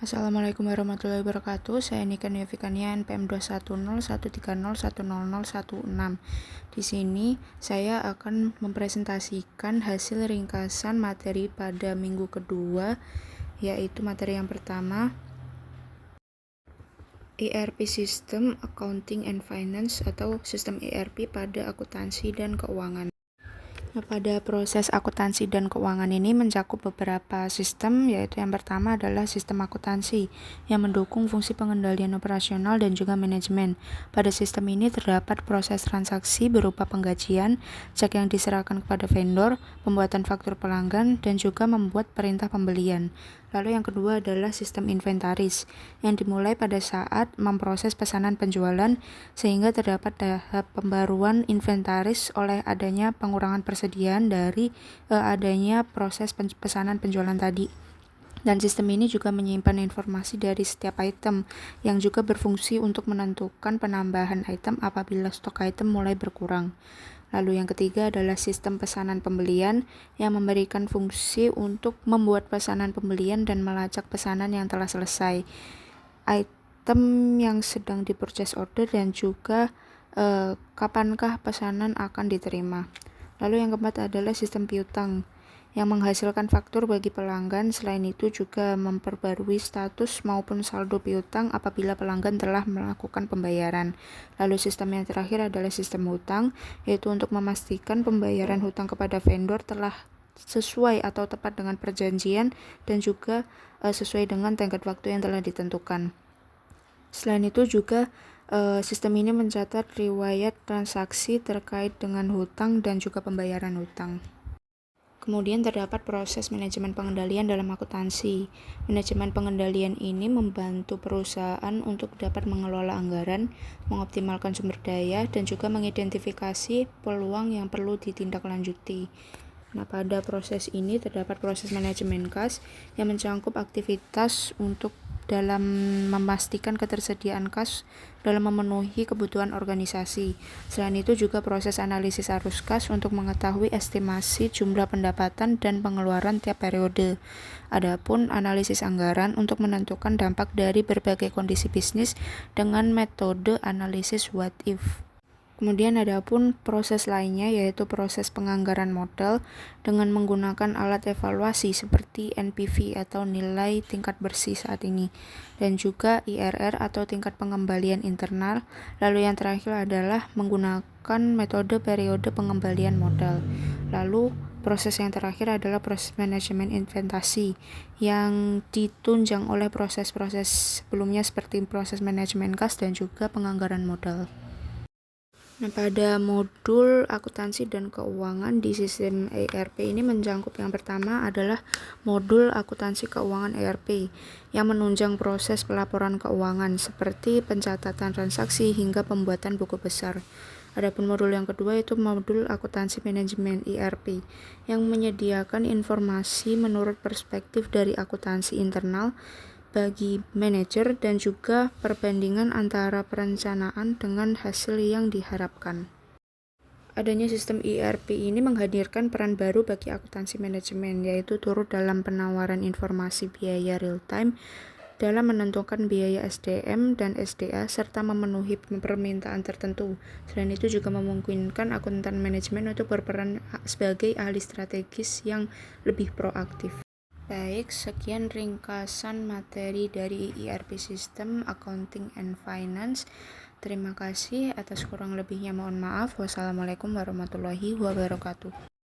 Assalamualaikum warahmatullahi wabarakatuh. Saya Nika Nevikania NPM 21013010016. Di sini saya akan mempresentasikan hasil ringkasan materi pada minggu kedua, yaitu materi yang pertama, ERP System Accounting and Finance atau sistem ERP pada akuntansi dan keuangan. Pada proses akuntansi dan keuangan ini mencakup beberapa sistem, yaitu yang pertama adalah sistem akuntansi yang mendukung fungsi pengendalian operasional dan juga manajemen. Pada sistem ini terdapat proses transaksi berupa penggajian, cek yang diserahkan kepada vendor, pembuatan faktur pelanggan, dan juga membuat perintah pembelian. Lalu yang kedua adalah sistem inventaris yang dimulai pada saat memproses pesanan penjualan sehingga terdapat tahap pembaruan inventaris oleh adanya pengurangan persediaan dari adanya proses pesanan penjualan tadi. Dan sistem ini juga menyimpan informasi dari setiap item yang juga berfungsi untuk menentukan penambahan item apabila stok item mulai berkurang. Lalu yang ketiga adalah sistem pesanan pembelian yang memberikan fungsi untuk membuat pesanan pembelian dan melacak pesanan yang telah selesai, item yang sedang di purchase order, dan juga kapankah pesanan akan diterima. Lalu yang keempat adalah sistem piutang yang menghasilkan faktur bagi pelanggan. Selain itu juga memperbarui status maupun saldo piutang apabila pelanggan telah melakukan pembayaran. Lalu sistem yang terakhir adalah sistem hutang, yaitu untuk memastikan pembayaran hutang kepada vendor telah sesuai atau tepat dengan perjanjian dan juga sesuai dengan tenggat waktu yang telah ditentukan. Selain itu juga sistem ini mencatat riwayat transaksi terkait dengan hutang dan juga pembayaran hutang. Kemudian terdapat proses manajemen pengendalian dalam akuntansi. Manajemen pengendalian ini membantu perusahaan untuk dapat mengelola anggaran, mengoptimalkan sumber daya, dan juga mengidentifikasi peluang yang perlu ditindaklanjuti. Pada proses ini terdapat proses manajemen kas yang mencakup aktivitas untuk dalam memastikan ketersediaan kas dalam memenuhi kebutuhan organisasi. Selain itu juga proses analisis arus kas untuk mengetahui estimasi jumlah pendapatan dan pengeluaran tiap periode. Adapun analisis anggaran untuk menentukan dampak dari berbagai kondisi bisnis dengan metode analisis what if. Kemudian adapun proses lainnya yaitu proses penganggaran modal dengan menggunakan alat evaluasi seperti NPV atau nilai tingkat bersih saat ini, dan juga IRR atau tingkat pengembalian internal. Lalu yang terakhir adalah menggunakan metode periode pengembalian modal. Lalu proses yang terakhir adalah proses manajemen investasi yang ditunjang oleh proses-proses sebelumnya seperti proses manajemen kas dan juga penganggaran modal. Pada modul akuntansi dan keuangan di sistem ERP ini mencakup yang pertama adalah modul akuntansi keuangan ERP yang menunjang proses pelaporan keuangan seperti pencatatan transaksi hingga pembuatan buku besar. Adapun modul yang kedua itu modul akuntansi manajemen ERP yang menyediakan informasi menurut perspektif dari akuntansi internal bagi manajer dan juga perbandingan antara perencanaan dengan hasil yang diharapkan. Adanya sistem ERP ini menghadirkan peran baru bagi akuntansi manajemen, yaitu turut dalam penawaran informasi biaya real time dalam menentukan biaya SDM dan SDA serta memenuhi permintaan tertentu. Selain itu juga memungkinkan akuntan manajemen untuk berperan sebagai ahli strategis yang lebih proaktif. Baik, sekian ringkasan materi dari ERP System Accounting and Finance. Terima kasih, atas kurang lebihnya mohon maaf. Wassalamualaikum warahmatullahi wabarakatuh.